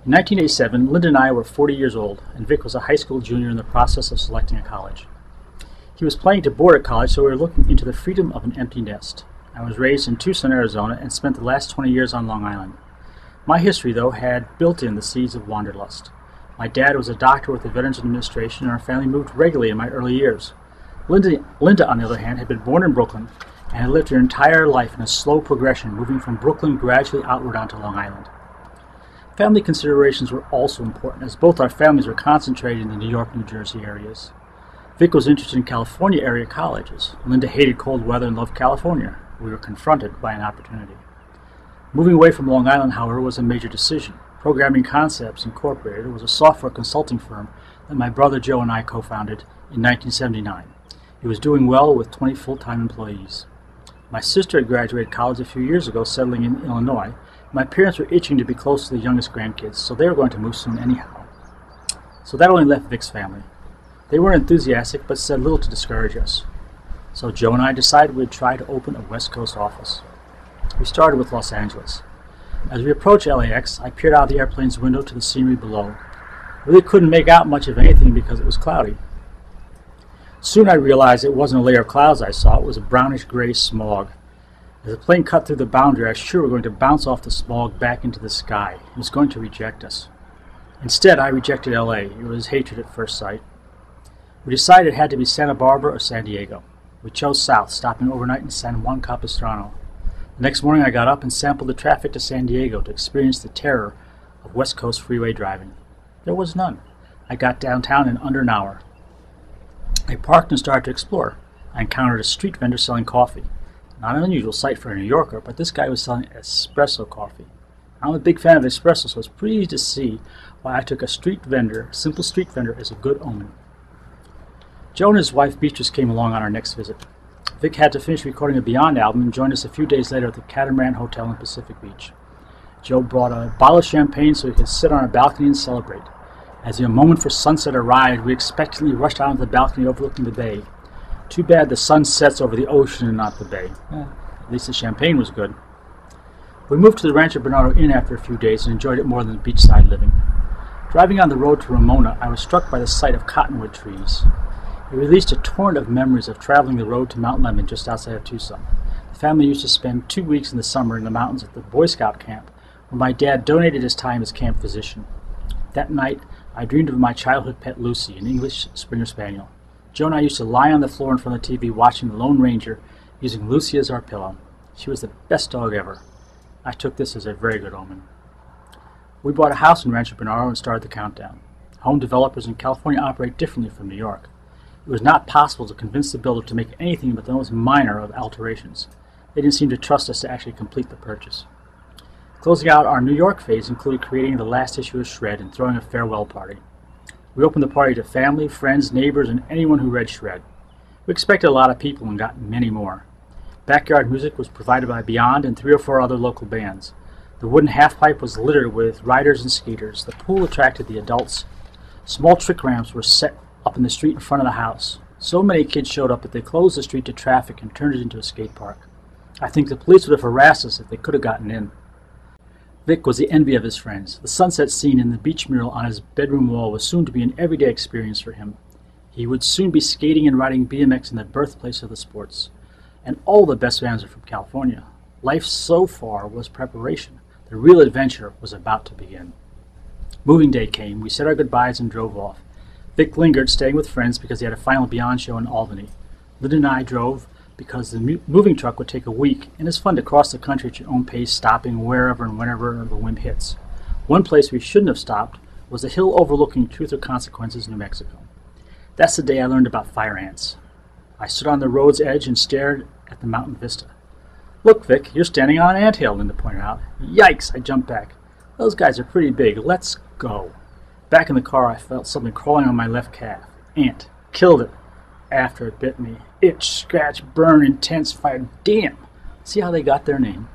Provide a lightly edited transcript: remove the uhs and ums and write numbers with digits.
In 1987, Linda and I were 40 years old, and Vic was a high school junior in the process of selecting a college. He was planning to board at college, so we were looking into the freedom of an empty nest. I was raised in Tucson, Arizona, and spent the last 20 years on Long Island. My history, though, had built in the seeds of Wanderlust. My dad was a doctor with the Veterans Administration, and our family moved regularly in my early years. Linda, on the other hand, had been born in Brooklyn and had lived her entire life in a slow progression, moving from Brooklyn gradually outward onto Long Island. Family considerations were also important, as both our families were concentrated in the New York, New Jersey areas. Vic was interested in California area colleges. Linda hated cold weather and loved California. We were confronted by an opportunity. Moving away from Long Island, however, was a major decision. Programming Concepts Incorporated was a software consulting firm that my brother Joe and I co-founded in 1979. It was doing well with 20 full-time employees. My sister had graduated college a few years ago, settling in Illinois. My parents were itching to be close to the youngest grandkids, so they were going to move soon anyhow. So that only left Vic's family. They weren't enthusiastic, but said little to discourage us. So Joe and I decided we'd try to open a West Coast office. We started with Los Angeles. As we approached LAX, I peered out the airplane's window to the scenery below. I really couldn't make out much of anything because it was cloudy. Soon I realized it wasn't a layer of clouds I saw, it was a brownish-gray smog. As the plane cut through the boundary, I was sure we were going to bounce off the smog back into the sky. It was going to reject us. Instead, I rejected LA. It was hatred at first sight. We decided it had to be Santa Barbara or San Diego. We chose south, stopping overnight in San Juan Capistrano. The next morning I got up and sampled the traffic to San Diego to experience the terror of West Coast freeway driving. There was none. I got downtown in under an hour. I parked and started to explore. I encountered a street vendor selling coffee. Not an unusual sight for a New Yorker, but this guy was selling espresso coffee. I'm a big fan of espresso, so I was pleased to see why I took a simple street vendor, as a good omen. Joe and his wife Beatrice came along on our next visit. Vic had to finish recording a Beyond album and joined us a few days later at the Catamaran Hotel in Pacific Beach. Joe brought a bottle of champagne so he could sit on our balcony and celebrate. As the moment for sunset arrived, we expectantly rushed out onto the balcony overlooking the bay. Too bad the sun sets over the ocean and not the bay. At least the champagne was good. We moved to the Rancho Bernardo Inn after a few days and enjoyed it more than the beachside living. Driving on the road to Ramona, I was struck by the sight of cottonwood trees. It released a torrent of memories of traveling the road to Mount Lemmon just outside of Tucson. The family used to spend 2 weeks in the summer in the mountains at the Boy Scout camp, where my dad donated his time as camp physician. That night, I dreamed of my childhood pet Lucy, an English Springer Spaniel. Joe and I used to lie on the floor in front of the TV watching The Lone Ranger, using Lucy as our pillow. She was the best dog ever. I took this as a very good omen. We bought a house in Rancho Bernardo and started the countdown. Home developers in California operate differently from New York. It was not possible to convince the builder to make anything but the most minor of alterations. They didn't seem to trust us to actually complete the purchase. Closing out our New York phase included creating the last issue of Shred and throwing a farewell party. We opened the party to family, friends, neighbors, and anyone who read Shred. We expected a lot of people and got many more. Backyard music was provided by Beyond and 3 or 4 other local bands. The wooden halfpipe was littered with riders and skaters. The pool attracted the adults. Small trick ramps were set up in the street in front of the house. So many kids showed up that they closed the street to traffic and turned it into a skate park. I think the police would have harassed us if they could have gotten in. Vic was the envy of his friends. The sunset scene in the beach mural on his bedroom wall was soon to be an everyday experience for him. He would soon be skating and riding BMX in the birthplace of the sports. And all the best bands are from California. Life so far was preparation. The real adventure was about to begin. Moving day came. We said our goodbyes and drove off. Vic lingered, staying with friends because he had a final Beyond show in Albany. Linda and I drove because the moving truck would take a week, and it's fun to cross the country at your own pace, stopping wherever and whenever the whim hits. One place we shouldn't have stopped was the hill overlooking Truth or Consequences, New Mexico. That's the day I learned about fire ants. I stood on the road's edge and stared at the mountain vista. "Look, Vic, you're standing on an anthill," Linda pointed out. "Yikes," I jumped back. "Those guys are pretty big. Let's go." Back in the car, I felt something crawling on my left calf. Ant. Killed it. After it bit me. Itch, scratch, burn, intense fire. Damn! See how they got their name?